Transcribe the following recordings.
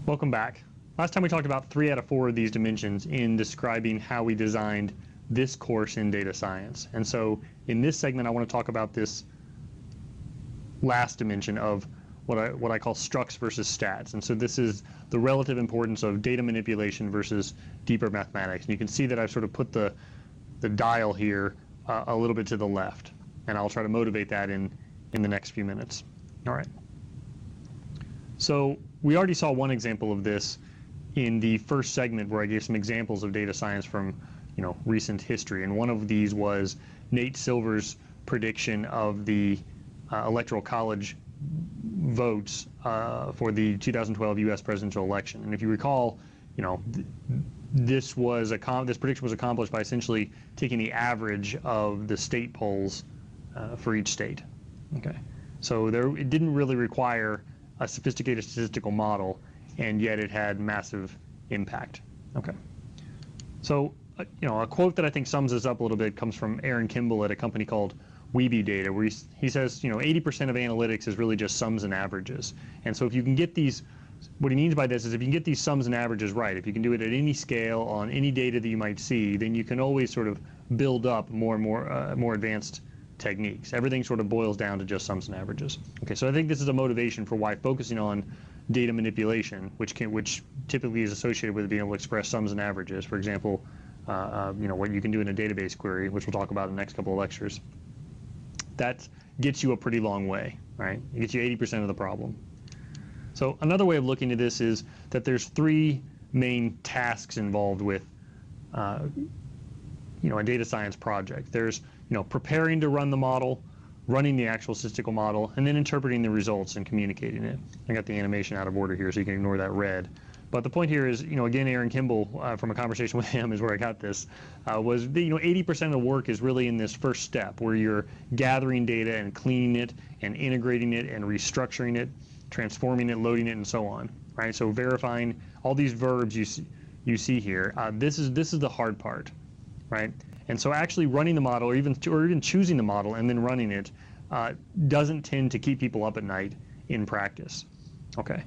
Welcome back. Last time we talked about 3 out of 4 of these dimensions in describing how we designed this course in data science. And so in this segment, I want to talk about this last dimension of what I call structs versus stats. And so this is the relative importance of data manipulation versus deeper mathematics. And you can see that I've sort of put the dial here a little bit to the left. And I'll try to motivate that in the next few minutes. All right. So we already saw one example of this in the first segment where I gave some examples of data science from recent history. And one of these was Nate Silver's prediction of the Electoral College votes for the 2012 U.S. presidential election. And if you recall, this prediction was accomplished by essentially taking the average of the state polls for each state. Okay, so it didn't really require a sophisticated statistical model, and yet it had massive impact. Okay, so a quote that I think sums this up a little bit comes from Aaron Kimball at a company called Weeby Data, where he says 80% of analytics is really just sums and averages. And so if you can get these, what he means by this is if you can get these sums and averages right, if you can do it at any scale on any data that you might see, then you can always sort of build up more and more advanced techniques. Everything sort of boils down to just sums and averages. Okay, so I think this is a motivation for why focusing on data manipulation, which typically is associated with being able to express sums and averages. For example, what you can do in a database query, which we'll talk about in the next couple of lectures. That gets you a pretty long way, right? It gets you 80% of the problem. So another way of looking at this is that there's 3 main tasks involved with a data science project. There's preparing to run the model, running the actual statistical model, and then interpreting the results and communicating it. I got the animation out of order here, so you can ignore that red. But the point here is, again, Aaron Kimball, from a conversation with him is where I got this, was 80% of the work is really in this first step where you're gathering data and cleaning it and integrating it and restructuring it, transforming it, loading it, and so on, right? So verifying all these verbs you see here, this is the hard part, right? And so actually running the model or even choosing the model and then running it doesn't tend to keep people up at night in practice, okay?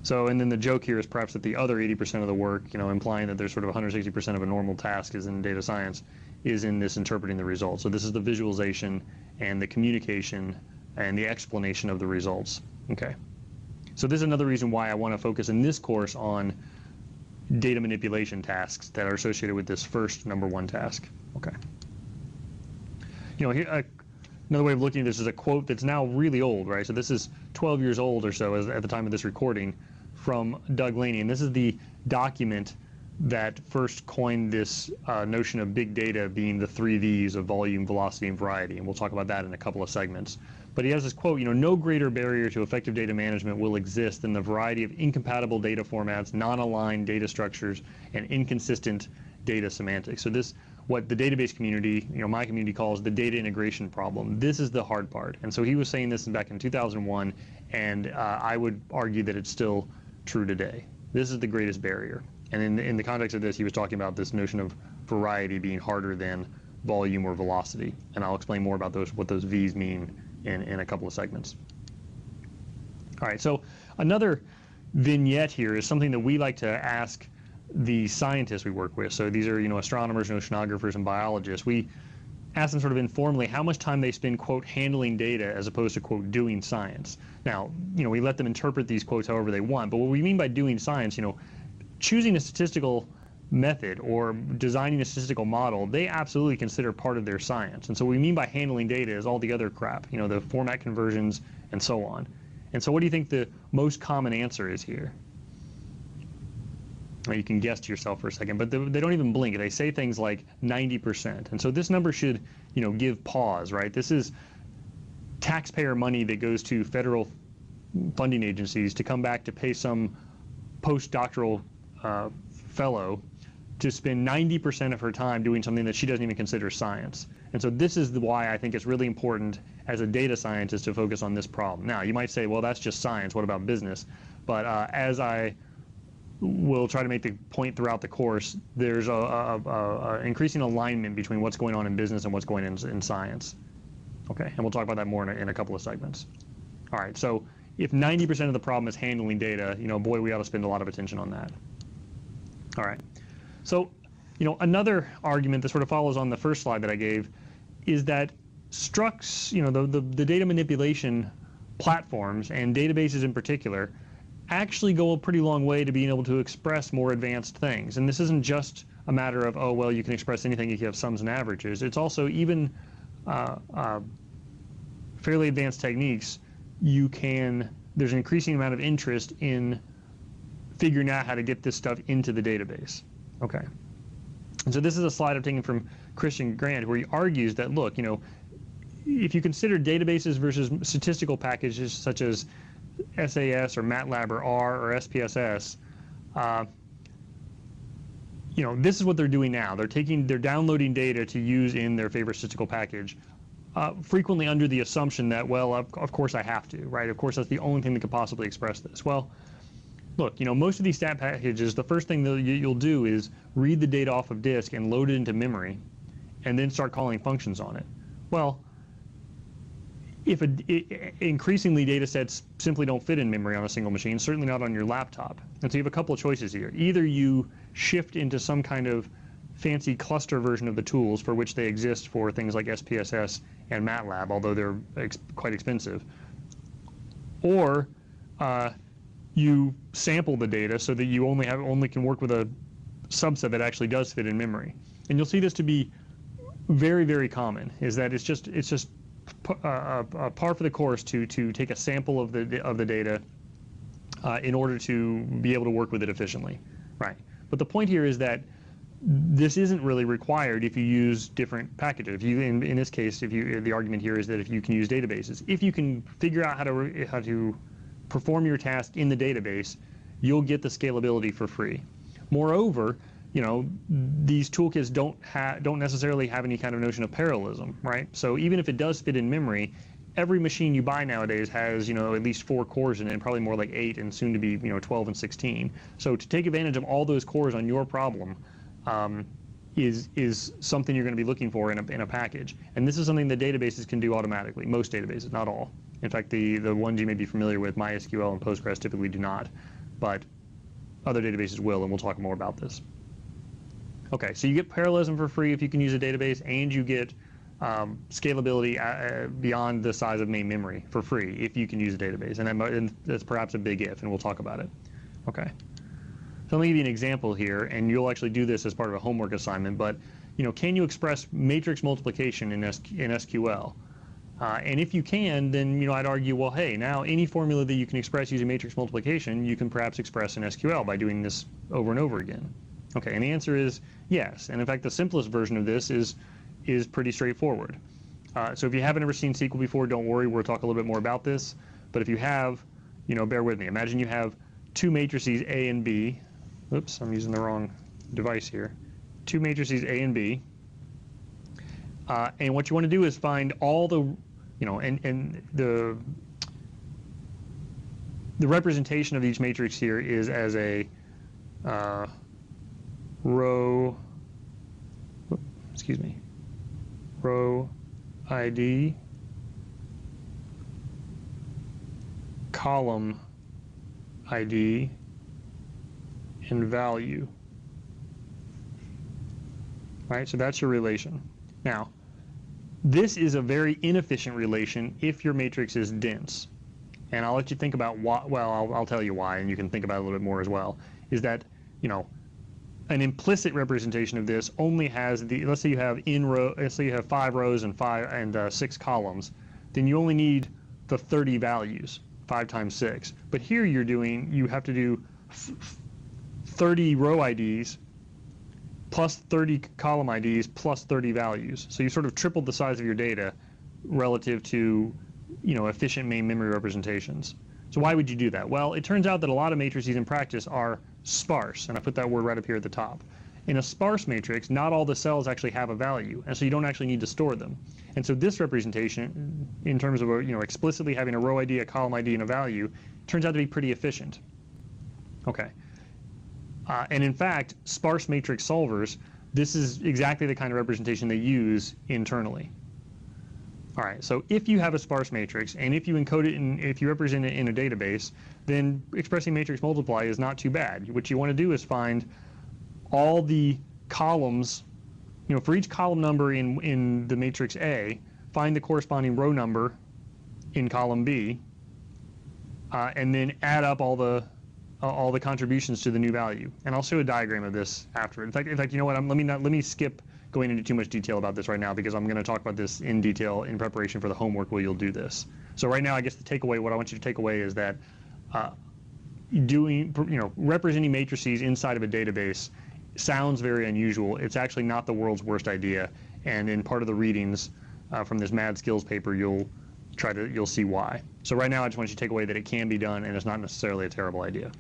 So, and then the joke here is perhaps that the other 80% of the work, implying that there's sort of 160% of a normal task is in data science, is in this interpreting the results. So this is the visualization and the communication and the explanation of the results. Okay. So this is another reason why I want to focus in this course on data manipulation tasks that are associated with this first number 1 task. Okay. Here, another way of looking at this is a quote that's now really old, right? So this is 12 years old or so at the time of this recording from Doug Laney. And this is the document that first coined this notion of big data being the 3 V's of volume, velocity, and variety. And we'll talk about that in a couple of segments. But he has this quote, no greater barrier to effective data management will exist than the variety of incompatible data formats, non-aligned data structures, and inconsistent data semantics. So this, what the database community, my community calls the data integration problem. This is the hard part. And so he was saying this back in 2001, and I would argue that it's still true today. This is the greatest barrier. And in the context of this, he was talking about this notion of variety being harder than volume or velocity. And I'll explain more about what those V's mean in a couple of segments. All right, so another vignette here is something that we like to ask the scientists we work with. So these are, astronomers and oceanographers and biologists. We ask them sort of informally how much time they spend, quote, handling data as opposed to, quote, doing science. Now, we let them interpret these quotes however they want, but what we mean by doing science, choosing a statistical method or designing a statistical model, they absolutely consider part of their science. And so what we mean by handling data is all the other crap, the format conversions and so on. And so what do you think the most common answer is here? Well, you can guess to yourself for a second, but they don't even blink. They say things like 90%. And so this number should, give pause, right? This is taxpayer money that goes to federal funding agencies to come back to pay some postdoctoral fellow to spend 90% of her time doing something that she doesn't even consider science. And so this is why I think it's really important as a data scientist to focus on this problem. Now, you might say, well, that's just science. What about business? But as I will try to make the point throughout the course, there's a increasing alignment between what's going on in business and what's going on in science. Okay, and we'll talk about that more in a couple of segments. All right, so if 90% of the problem is handling data, boy, we ought to spend a lot of attention on that. All right. So, another argument that sort of follows on the first slide that I gave is that structs, the data manipulation platforms and databases in particular actually go a pretty long way to being able to express more advanced things. And this isn't just a matter of, oh, well, you can express anything if you have sums and averages. It's also even fairly advanced techniques. There's an increasing amount of interest in figuring out how to get this stuff into the database. Okay. And so this is a slide I'm taking from Christian Grant, where he argues that, look, if you consider databases versus statistical packages such as SAS or MATLAB or R or SPSS, this is what they're doing now. They're downloading data to use in their favorite statistical package, frequently under the assumption that, well, of course I have to, right? Of course that's the only thing that could possibly express this. Well, look, most of these stat packages, the first thing that you'll do is read the data off of disk and load it into memory, and then start calling functions on it. Well, increasingly data sets simply don't fit in memory on a single machine, certainly not on your laptop. And so you have a couple of choices here. Either you shift into some kind of fancy cluster version of the tools for which they exist for things like SPSS and MATLAB, although they're quite expensive, or you sample the data so that you only can work with a subset that actually does fit in memory. And you'll see this to be very, very common, is that it's just par for the course to take a sample of the data in order to be able to work with it efficiently, right? But the point here is that this isn't really required if you use different packages. If you, in this case, the argument here is that if you can use databases, if you can figure out how to perform your task in the database, you'll get the scalability for free. Moreover, these toolkits don't necessarily have any kind of notion of parallelism, right? So even if it does fit in memory, every machine you buy nowadays has, at least 4 cores in it, and probably more like 8, and soon to be, 12 and 16. So to take advantage of all those cores on your problem is something you're going to be looking for in a package. And this is something that databases can do automatically. Most databases, not all. In fact, the ones you may be familiar with, MySQL and Postgres, typically do not, but other databases will, and we'll talk more about this. Okay, so you get parallelism for free if you can use a database, and you get scalability beyond the size of main memory for free if you can use a database, and that's perhaps a big if, and we'll talk about it. Okay, so let me give you an example here, and you'll actually do this as part of a homework assignment, but can you express matrix multiplication in SQL? And if you can, then I'd argue, well, hey, now any formula that you can express using matrix multiplication, you can perhaps express in SQL by doing this over and over again. Okay, and the answer is yes. And in fact, the simplest version of this is pretty straightforward. So if you haven't ever seen SQL before, don't worry, we'll talk a little bit more about this. But if you have, bear with me. Imagine you have 2 matrices A and B. Oops, I'm using the wrong device here. 2 matrices A and B. And what you want to do is find all the, and the representation of each matrix here is as a row ID, column ID, and value. Right, so that's your relation. Now, this is a very inefficient relation if your matrix is dense. And I'll let you think about why, well, I'll tell you why, and you can think about it a little bit more as well, is that, an implicit representation of this only has let's say you have 5 rows and 6 columns, then you only need the 30 values, 5 times 6. But here you have to do 30 row IDs plus 30 column IDs plus 30 values. So you sort of tripled the size of your data relative to, efficient main memory representations. So why would you do that? Well, it turns out that a lot of matrices in practice are sparse, and I put that word right up here at the top. In a sparse matrix, not all the cells actually have a value, and so you don't actually need to store them. And so this representation, in terms of explicitly having a row ID, a column ID, and a value, turns out to be pretty efficient. Okay. And in fact, sparse matrix solvers, this is exactly the kind of representation they use internally. All right, so if you have a sparse matrix, and if you encode it if you represent it in a database, then expressing matrix multiply is not too bad. What you want to do is find all the columns, for each column number in the matrix A, find the corresponding row number in column B, and then add up all the contributions to the new value. And I'll show a diagram of this after. In fact, you know what? Let me skip going into too much detail about this right now, because I'm going to talk about this in detail in preparation for the homework where you'll do this. So right now, I guess the takeaway, what I want you to take away is that representing matrices inside of a database sounds very unusual. It's actually not the world's worst idea. And in part of the readings from this Mad Skills paper, you'll see why. So right now, I just want you to take away that it can be done, and it's not necessarily a terrible idea.